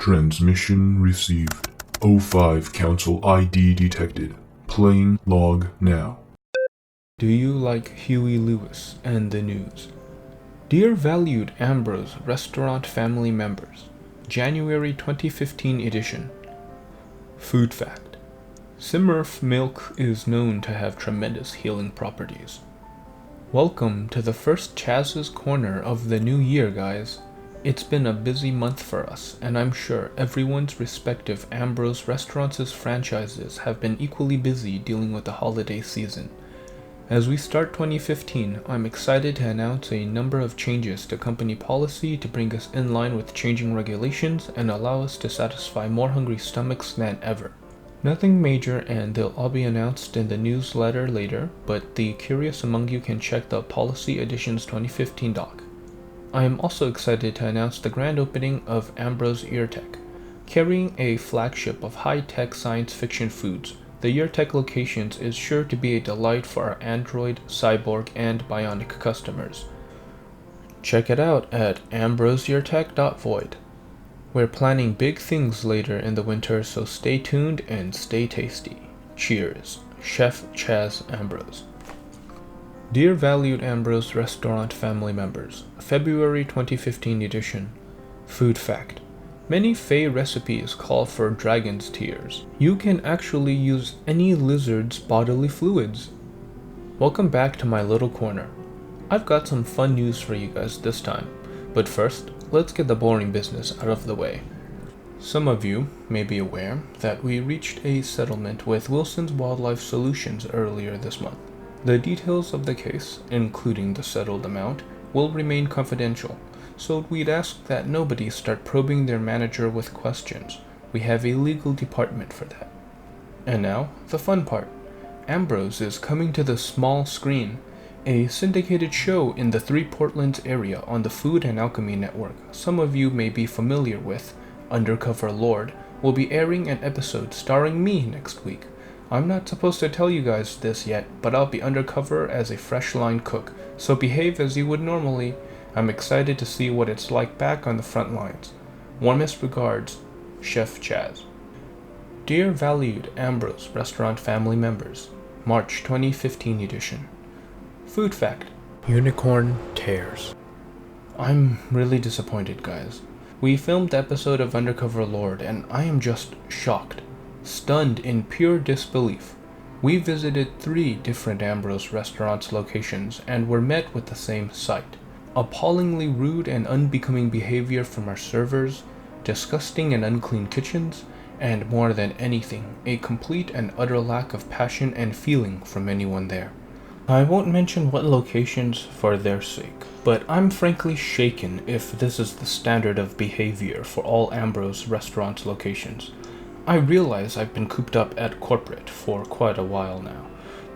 Transmission received. O5 Council ID detected. Playing log now. Do you like Huey Lewis and the news? Dear valued Ambrose restaurant family members, January 2015 edition. Food fact: Simurf milk is known to have tremendous healing properties. Welcome to the first Chaz's Corner of the new year, guys. It's been a busy month for us, and I'm sure everyone's respective Ambrose restaurants' franchises have been equally busy dealing with the holiday season. As we start 2015, I'm excited to announce a number of changes to company policy to bring us in line with changing regulations and allow us to satisfy more hungry stomachs than ever. Nothing major, and they'll all be announced in the newsletter later, but the curious among you can check the Policy Editions 2015 doc. I am also excited to announce the grand opening of Ambrose EarTech. Carrying a flagship of high-tech science fiction foods, the EarTech locations is sure to be a delight for our Android, Cyborg, and Bionic customers. Check it out at ambroseeartech.void. We're planning big things later in the winter, so stay tuned and stay tasty. Cheers, Chef Chaz Ambrose. Dear valued Ambrose restaurant family members, February 2015 edition. Food fact: many Fey recipes call for dragon's tears. You can actually use any lizard's bodily fluids. Welcome back to my little corner. I've got some fun news for you guys this time, but first, let's get the boring business out of the way. Some of you may be aware that we reached a settlement with Wilson's Wildlife Solutions earlier this month. The details of the case, including the settled amount, will remain confidential, so we'd ask that nobody start probing their manager with questions. We have a legal department for that. And now, the fun part. Ambrose is coming to the small screen, a syndicated show in the Three Portlands area on the Food and Alchemy Network. Some of you may be familiar with Undercover Lord will be airing an episode starring me next week. I'm not supposed to tell you guys this yet, but I'll be undercover as a fresh line cook, so behave as you would normally. I'm excited to see what it's like back on the front lines. Warmest regards, Chef Chaz. Dear valued Ambrose restaurant family members, March 2015 edition. Food fact: unicorn tears. I'm really disappointed, guys. We filmed the episode of Undercover Lord, and I am just shocked. Stunned in pure disbelief. We visited 3 different Ambrose restaurants locations and were met with the same sight. Appallingly rude and unbecoming behavior from our servers, disgusting and unclean kitchens, and more than anything, a complete and utter lack of passion and feeling from anyone there. I won't mention what locations for their sake, but I'm frankly shaken if this is the standard of behavior for all Ambrose restaurants locations. I realize I've been cooped up at corporate for quite a while now,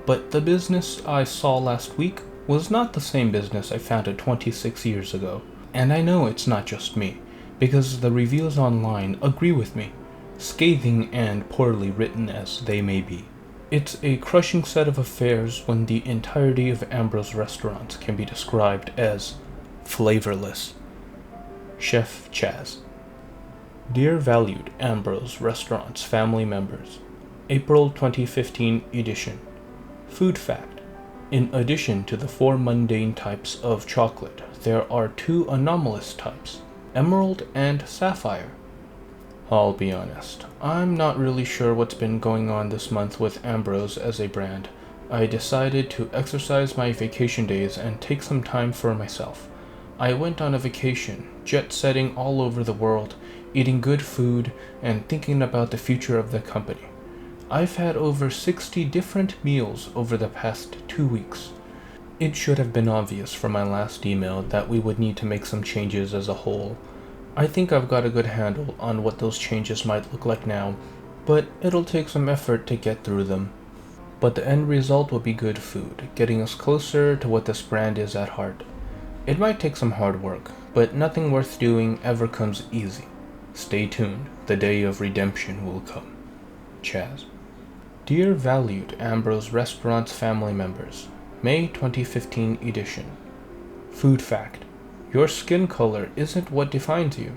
but the business I saw last week was not the same business I founded 26 years ago. And I know it's not just me, because the reviews online agree with me, scathing and poorly written as they may be. It's a crushing set of affairs when the entirety of Ambrose restaurants can be described as flavorless. Chef Chaz. Dear valued Ambrose restaurants family members, April 2015 edition. Food fact: in addition to the 4 mundane types of chocolate, there are 2 anomalous types, emerald and sapphire. I'll be honest, I'm not really sure what's been going on this month with Ambrose as a brand. I decided to exercise my vacation days and take some time for myself. I went on a vacation, jet-setting all over the world, eating good food, and thinking about the future of the company. I've had over 60 different meals over the past 2 weeks. It should have been obvious from my last email that we would need to make some changes as a whole. I think I've got a good handle on what those changes might look like now, but it'll take some effort to get through them. But the end result will be good food, getting us closer to what this brand is at heart. It might take some hard work, but nothing worth doing ever comes easy. Stay tuned, the day of redemption will come. Chaz. Dear valued Ambrose Restaurants family members, May 2015 edition. Food fact: your skin color isn't what defines you.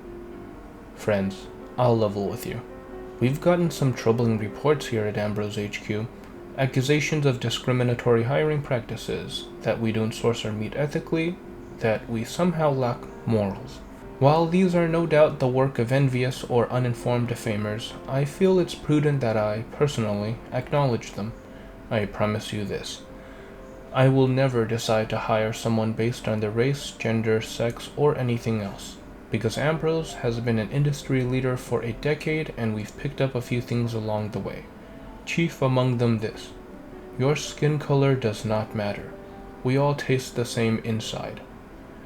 Friends, I'll level with you. We've gotten some troubling reports here at Ambrose HQ. Accusations of discriminatory hiring practices, that we don't source our meat ethically, that we somehow lack morals. While these are no doubt the work of envious or uninformed defamers, I feel it's prudent that I, personally, acknowledge them. I promise you this. I will never decide to hire someone based on their race, gender, sex, or anything else, because Ambrose has been an industry leader for a decade and we've picked up a few things along the way. Chief among them this: your skin color does not matter. We all taste the same inside.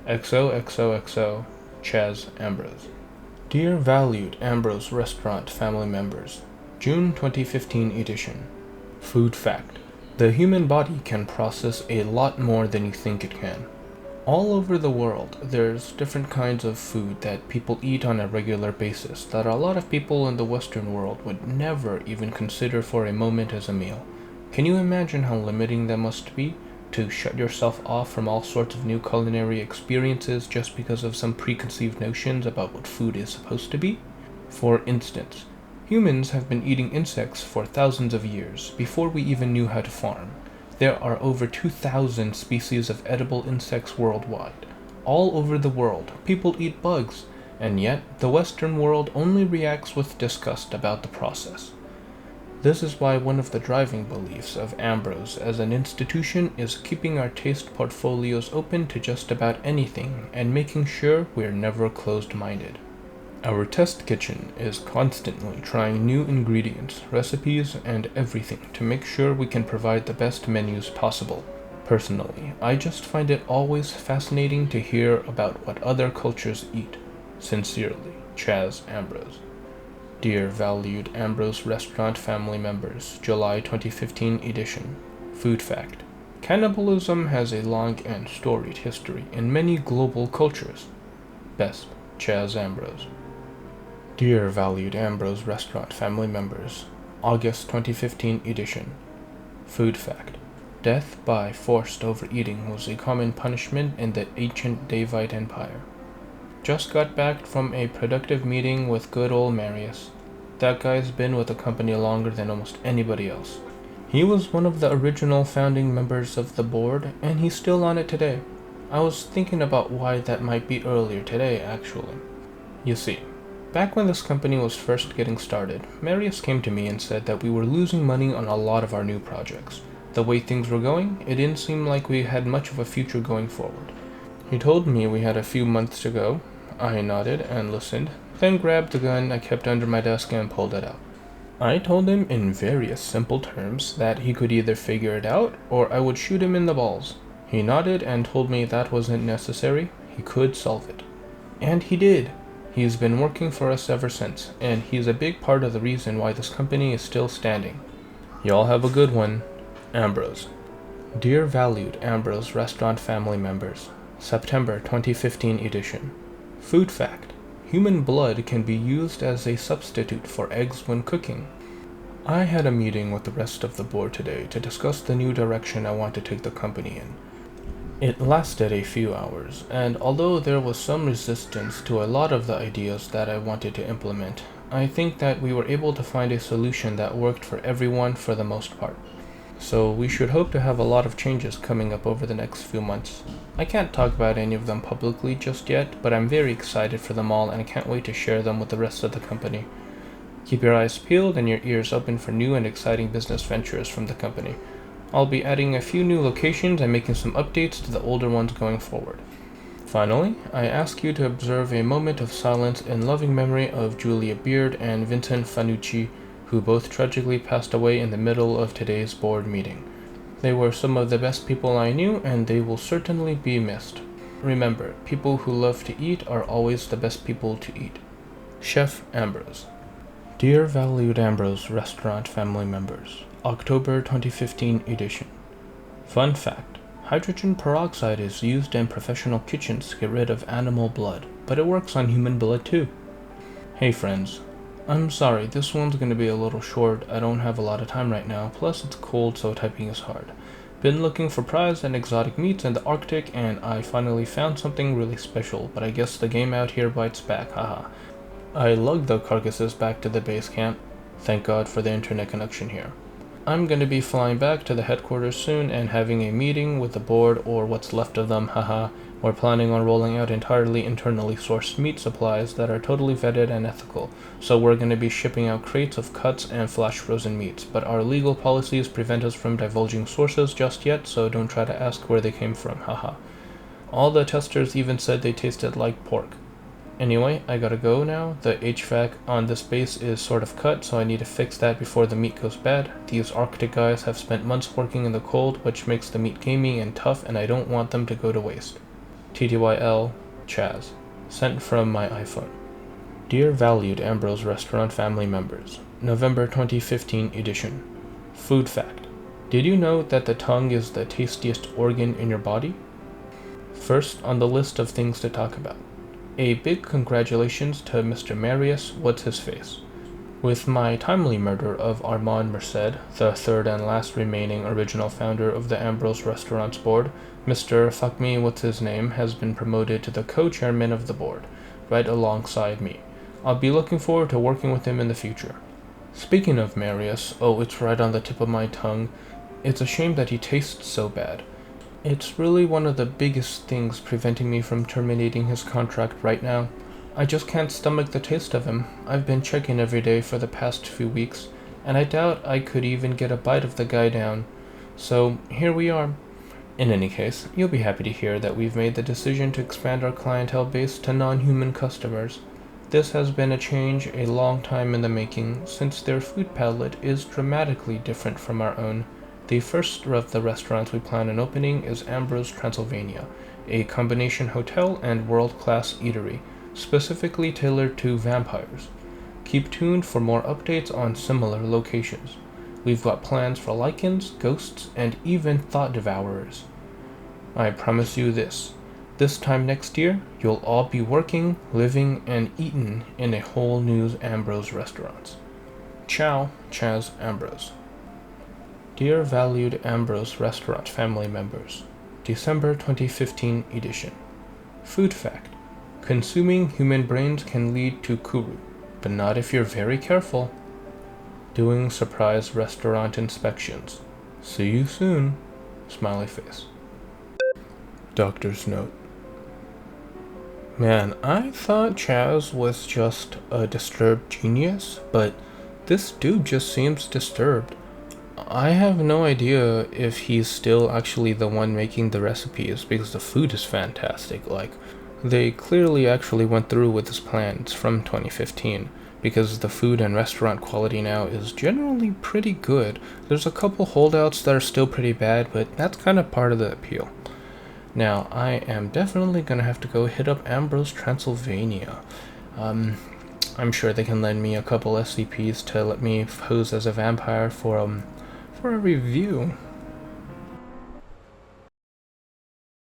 XOXOXO, Chaz Ambrose. Dear valued Ambrose Restaurant family members, June 2015 edition. Food fact: the human body can process a lot more than you think it can. All over the world, there's different kinds of food that people eat on a regular basis that a lot of people in the Western world would never even consider for a moment as a meal. Can you imagine how limiting that must be, to shut yourself off from all sorts of new culinary experiences just because of some preconceived notions about what food is supposed to be? For instance, humans have been eating insects for thousands of years, before we even knew how to farm. There are over 2,000 species of edible insects worldwide. All over the world, people eat bugs, and yet the Western world only reacts with disgust about the process. This is why one of the driving beliefs of Ambrose as an institution is keeping our taste portfolios open to just about anything and making sure we're never closed-minded. Our test kitchen is constantly trying new ingredients, recipes, and everything to make sure we can provide the best menus possible. Personally, I just find it always fascinating to hear about what other cultures eat. Sincerely, Chaz Ambrose. Dear valued Ambrose Restaurant family members, July 2015 edition. Food fact: cannibalism has a long and storied history in many global cultures. Best, Chaz Ambrose. Dear valued Ambrose Restaurant family members, August 2015 edition. Food fact: death by forced overeating was a common punishment in the ancient Daevite Empire. Just got back from a productive meeting with good old Marius. That guy's been with the company longer than almost anybody else. He was one of the original founding members of the board, and he's still on it today. I was thinking about why that might be earlier today, actually. You see, back when this company was first getting started, Marius came to me and said that we were losing money on a lot of our new projects. The way things were going, it didn't seem like we had much of a future going forward. He told me we had a few months to go. I nodded and listened, then grabbed the gun I kept under my desk and pulled it out. I told him in various simple terms that he could either figure it out or I would shoot him in the balls. He nodded and told me that wasn't necessary, he could solve it. And he did. He's been working for us ever since, and he's a big part of the reason why this company is still standing. Y'all have a good one. Ambrose. Dear valued Ambrose Restaurant family members, September 2015 edition. Food fact: human blood can be used as a substitute for eggs when cooking. I had a meeting with the rest of the board today to discuss the new direction I want to take the company in. It lasted a few hours, and although there was some resistance to a lot of the ideas that I wanted to implement, I think that we were able to find a solution that worked for everyone for the most part. So we should hope to have a lot of changes coming up over the next few months. I can't talk about any of them publicly just yet, but I'm very excited for them all and I can't wait to share them with the rest of the company. Keep your eyes peeled and your ears open for new and exciting business ventures from the company. I'll be adding a few new locations and making some updates to the older ones going forward. Finally, I ask you to observe a moment of silence in loving memory of Julia Beard and Vincent Fanucci, who both tragically passed away in the middle of today's board meeting. They were some of the best people I knew, and they will certainly be missed. Remember, people who love to eat are always the best people to eat. Chef Ambrose. Dear valued Ambrose Restaurant family members, October 2015 edition. Fun fact: hydrogen peroxide is used in professional kitchens to get rid of animal blood, but it works on human blood too. Hey friends, I'm sorry, this one's gonna be a little short. I don't have a lot of time right now, plus it's cold so typing is hard. Been looking for prized and exotic meats in the Arctic and I finally found something really special, but I guess the game out here bites back, haha. I lugged the carcasses back to the base camp. Thank God for the internet connection here. I'm going to be flying back to the headquarters soon and having a meeting with the board, or what's left of them, haha. We're planning on rolling out entirely internally sourced meat supplies that are totally vetted and ethical, so we're going to be shipping out crates of cuts and flash frozen meats, but our legal policies prevent us from divulging sources just yet, so don't try to ask where they came from, haha. All the testers even said they tasted like pork. Anyway, I gotta go now. The HVAC on this base is sort of cut, so I need to fix that before the meat goes bad. These Arctic guys have spent months working in the cold, which makes the meat gamey and tough, and I don't want them to go to waste. TTYL, Chaz. Sent from my iPhone. Dear valued Ambrose Restaurant family members, November 2015 edition. Food fact. Did you know that the tongue is the tastiest organ in your body? First on the list of things to talk about. A big congratulations to Mr. Marius What's-His-Face. With my timely murder of Armand Merced, the third and last remaining original founder of the Ambrose Restaurants board, Mr. Fuck Me What's-His-Name has been promoted to the co-chairman of the board, right alongside me. I'll be looking forward to working with him in the future. Speaking of Marius, oh, it's right on the tip of my tongue, it's a shame that he tastes so bad. It's really one of the biggest things preventing me from terminating his contract right now. I just can't stomach the taste of him. I've been checking every day for the past few weeks, and I doubt I could even get a bite of the guy down. So, here we are. In any case, you'll be happy to hear that we've made the decision to expand our clientele base to non-human customers. This has been a change a long time in the making, since their food palette is dramatically different from our own. The first of the restaurants we plan on opening is Ambrose, Transylvania, a combination hotel and world-class eatery, specifically tailored to vampires. Keep tuned for more updates on similar locations. We've got plans for lichens, ghosts, and even thought devourers. I promise you this time next year, you'll all be working, living, and eating in a whole new Ambrose restaurants. Ciao, Chaz Ambrose. Dear valued Ambrose Restaurant family members, December 2015 edition. Food fact. Consuming human brains can lead to kuru, but not if you're very careful. Doing surprise restaurant inspections. See you soon. Smiley face. Doctor's note. Man, I thought Chaz was just a disturbed genius, but this dude just seems disturbed. I have no idea if he's still actually the one making the recipes, because the food is fantastic. Like, they clearly actually went through with his plans from 2015, because the food and restaurant quality now is generally pretty good. There's a couple holdouts that are still pretty bad, but that's kind of part of the appeal. Now, I am definitely gonna have to go hit up Ambrose, Transylvania. I'm sure they can lend me a couple SCPs to let me pose as a vampire for a review.